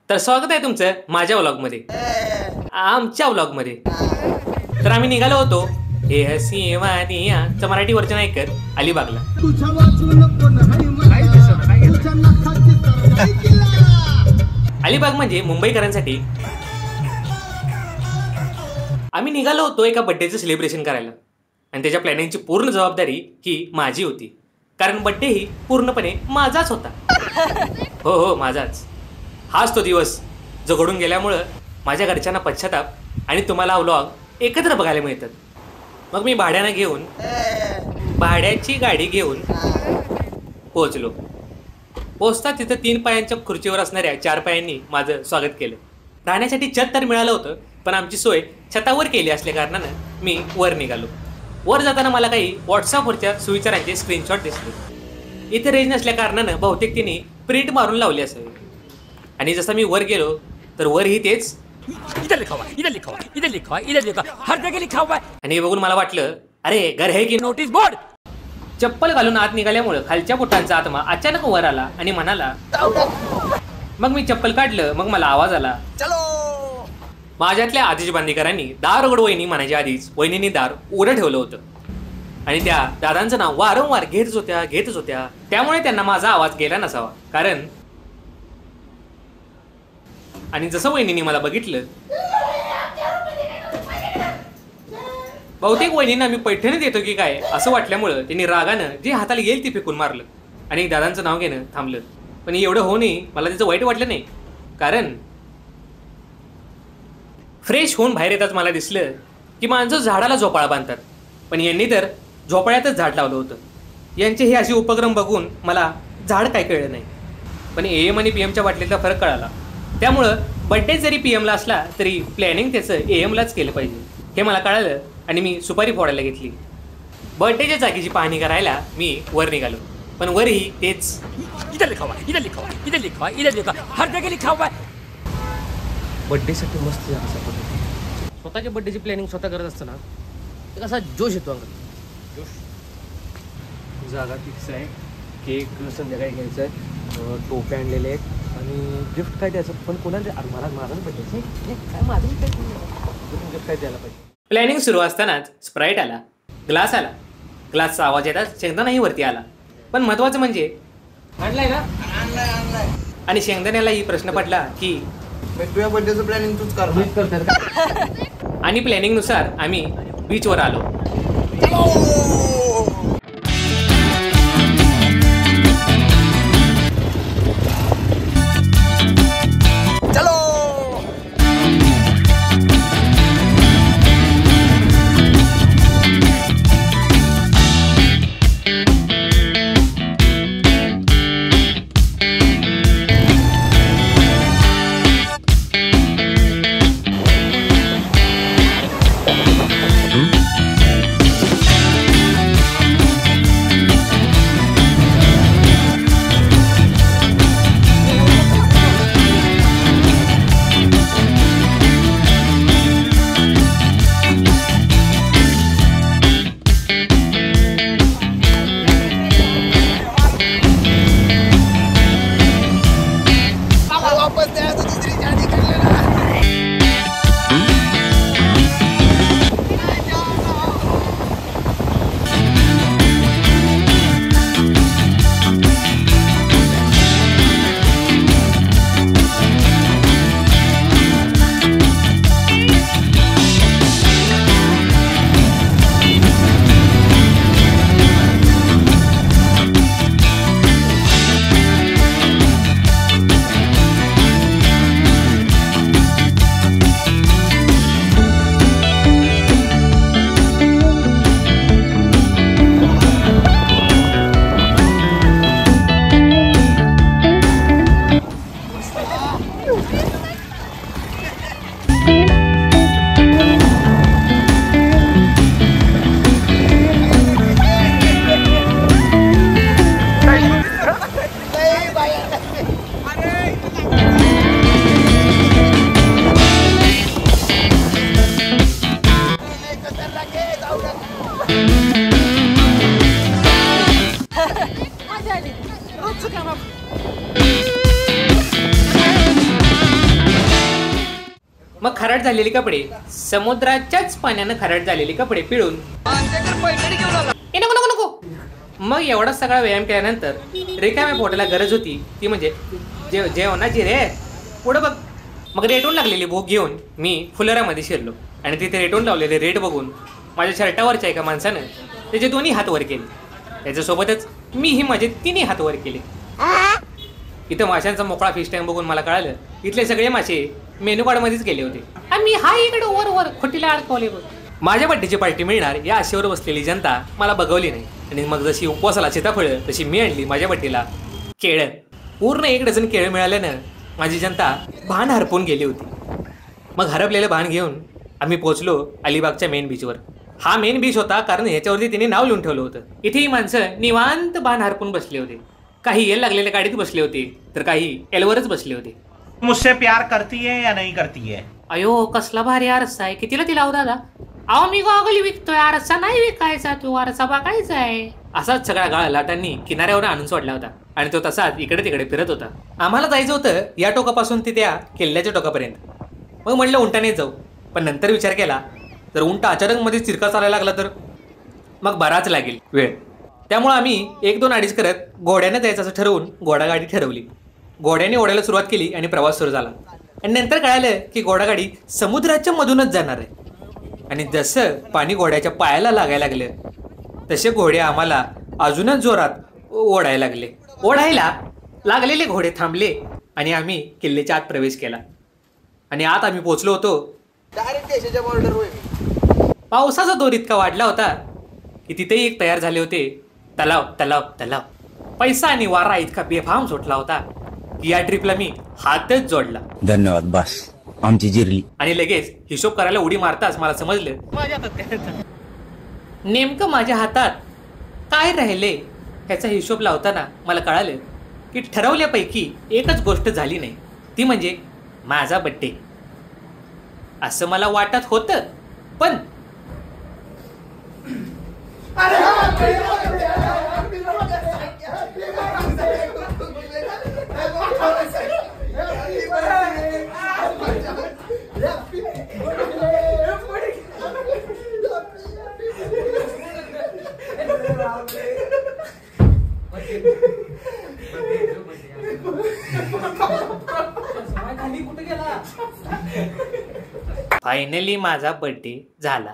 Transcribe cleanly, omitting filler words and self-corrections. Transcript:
तर स्वागत आहे तुमचं माझ्या व्लॉगमध्ये, आमच्या व्लॉगमध्ये. तर आम्ही निघालो होतो हे हसी वानियाचं मराठी वर्जन ऐकत अलिबागला. अलिबाग म्हणजे मुंबईकरांसाठी. आम्ही निघालो होतो एका बड्डेचं सेलिब्रेशन करायला आणि त्याच्या प्लॅनिंगची पूर्ण जबाबदारी ही माझी होती, कारण बड्डे ही पूर्णपणे माझाच होता. हो माझाच. हाच तो दिवस जो घडून गेल्यामुळं माझ्या घरच्यांना पश्चाताप आणि तुम्हाला व्लॉग एकत्र बघायला मिळतात. मग मी भाड्याची गाडी घेऊन पोहोचलो. पोचता तिथं 3 पायांच्या खुर्चीवर असणाऱ्या 4 पायांनी माझं स्वागत केलं. राहण्यासाठी छत तर मिळालं होतं, पण आमची सोय छतावर केली असल्या कारणानं मी वर निघालो. वर जाताना मला काही व्हॉट्सअपवरच्या सुविचारांचे स्क्रीनशॉट दिसले. इथे रेंज नसल्या कारणानं बहुतेक तिने प्रिंट मारून लावली असावी. आणि जसं मी वर गेलो तर वरही तेच आणि बघून मला वाटलं, अरे घर है की नोटीस बोर्ड. चप्पल घालून आत निघाल्यामुळे खालच्या बोटांचा आत्मा अचानक वर आला आणि म्हणाला. मग मी चप्पल काढलं. मग मला आवाज आला, चलो. माझ्यातल्या आतिश बांदेकरांनी दार उघड वहिनी म्हणायच्या आधीच वहिनींनी दार उघडं ठेवलं होतं आणि त्या दादांचं नाव वारंवार घेतच होत्या. त्यामुळे त्यांना माझा आवाज गेला नसावा. कारण आणि जसं वहिनीने मला बघितलं, बहुतेक वहिनींना मी पैठणी देतो की काय असं वाटल्यामुळं त्यांनी रागानं जे हाताला येईल ते फेकून मारलं आणि दादांचं नाव घेणं थांबलं. पण एवढं होऊनही मला त्याचं वाईट वाटलं नाही, कारण फ्रेश होऊन बाहेर येताच मला दिसलं की माणसं झाडाला झोपाळा बांधतात, पण यांनी तर झोपाळ्यातच झाड लावलं होतं. यांचे हे असे उपक्रम बघून मला झाड काय कळलं नाही, पण AM आणि PM बाटलीतला फरक कळाला. त्यामुळं बड्डे जरी PM असला तरी प्लॅनिंग त्याचं AM केलं पाहिजे हे मला कळालं आणि मी सुपारी फोडायला घेतली. बड्डेच्या जागेची पाहणी करायला मी वर निघालो, पण वरही तेच बड्डेसाठी मस्त स्वतःच्या बड्डेची प्लॅनिंग स्वतः करत असताना एक असा जोश येतो अंगात. जागा फिक्स आहे, केक संध्याकाळी घ्यायचं आहे, टोप्या आणलेले आहेत आणि गिफ्ट काय द्यायचं. पण कोणाला माझाच बड्डे काय माझं गिफ्ट काय द्यायला पाहिजे. प्लॅनिंग सुरू असतानाच स्प्राईट आला, ग्लास आला. ग्लासचा आवाज येताच शेंगदाणाही वरती आला. पण महत्वाचं म्हणजे आणलाय ना, आणि शेंगदाण्यालाही प्रश्न पडला की तुझ्या बर्थडेचं प्लॅनिंग तूच कर. आणि प्लॅनिंगनुसार आम्ही बीचवर आलो. मग खराट झालेले कपडे, समुद्राच्याच पाण्यानं खराट झालेले कपडे पिळून नको नको नको. मग एवढा सगळा व्यायाम केल्यानंतर रिकाम्या पोटाला गरज होती ती म्हणजे जेवणाची रे. पुढं बघ. मग रेटून लागलेली भूक घेऊन मी फुलरामध्ये शिरलो आणि तिथे रेटून लावलेले रेट बघून माझ्या शर्टावरच्या एका माणसानं त्याचे दोन्ही हात वर केले. त्याच्यासोबतच मीही माझे तिन्ही हात वर केले. इथं माशांचा मोकळा फिश टाइम बघून मला कळालं इथले सगळे मासे मेनू कार्ड मध्येच गेले होते. आणि हा इकडे वर वर खोटीला अडकवले. माझ्या बड्डेची पार्टी मिळणार या आशेवर बसलेली जनता मला बघवली नाही. आणि मग जशी उपवासाला सीताफळं तशी मी आणली माझ्या बड्डेला केळं. पूर्ण 1 डझन केळं मिळाल्यानं माझी जनता भान हरपून गेली होती. मग हरपलेलं भान घेऊन आम्ही पोहोचलो अलिबागच्या मेन बीचवर. हा मेन बीच होता कारण ह्याच्यावरती तिने नाव लिहून ठेवलं होतं. इथेही माणसं निवांत भान हरपून बसले होते. काही एल लागलेल्या गाडीत बसले होते तर काही एलवरच बसले होते. मुझसे प्यार करती है या नहीं करती है? अयो कसला भारी आरसा आहे. कितीला तिला दादा? अहो मी गॉगल विकतोय, आरसा नाही विकायचा, तू आरसा बघायचा आहे. असाच सगळा गाळ लाटांनी किनाऱ्यावर आणून सोडला होता आणि तो तसाच इकडे तिकडे फिरत होता. आम्हाला जायचं होतं या टोकापासून ते त्या किल्ल्याच्या टोकापर्यंत. मग म्हणलं उंटानेच जाऊ, पण नंतर विचार केला जर उंट अचानक मध्ये चिरका चालायला लागला तर मग बराच लागेल वेळ. त्यामुळे आम्ही 1-2-2.5 करत घोड्याने जायचं असं ठरवून घोडागाडी ठरवली. घोड्याने ओढायला सुरुवात केली आणि प्रवास सुरू झाला. आणि नंतर कळालं की घोडागाडी समुद्राच्या मधूनच जाणार आहे. आणि जसं पाणी घोड्याच्या पायाला लागायला लागलं तसे घोडे आम्हाला अजूनच जोरात ओढायला लागले. ओढायला लागलेले घोडे थांबले आणि आम्ही किल्ल्याच्या आत प्रवेश केला. आणि आत आम्ही पोहोचलो होतो डायरेक्ट देशाच्या बॉर्डरवर. पावसाचा दोर इतका वाढला होता की तिथेही एक तयार झाले होते तलाव तलाव तलाव. पैसा आणि वारा इतका बेफाम सुटला होता की या ट्रिपला मी हातच जोडला. धन्यवाद बस, आमची जिरली. आणि लगेच हिशोब करायला उडी मारताच मला समजलं नेमकं माझ्या हातात काय राहिले ह्याचा हिशोब लावताना मला कळालं की ठरवल्यापैकी एकच गोष्ट झाली नाही, ती म्हणजे माझा बड्डे. असं मला वाटत होतं पण फायनली माझा बर्थडे झाला.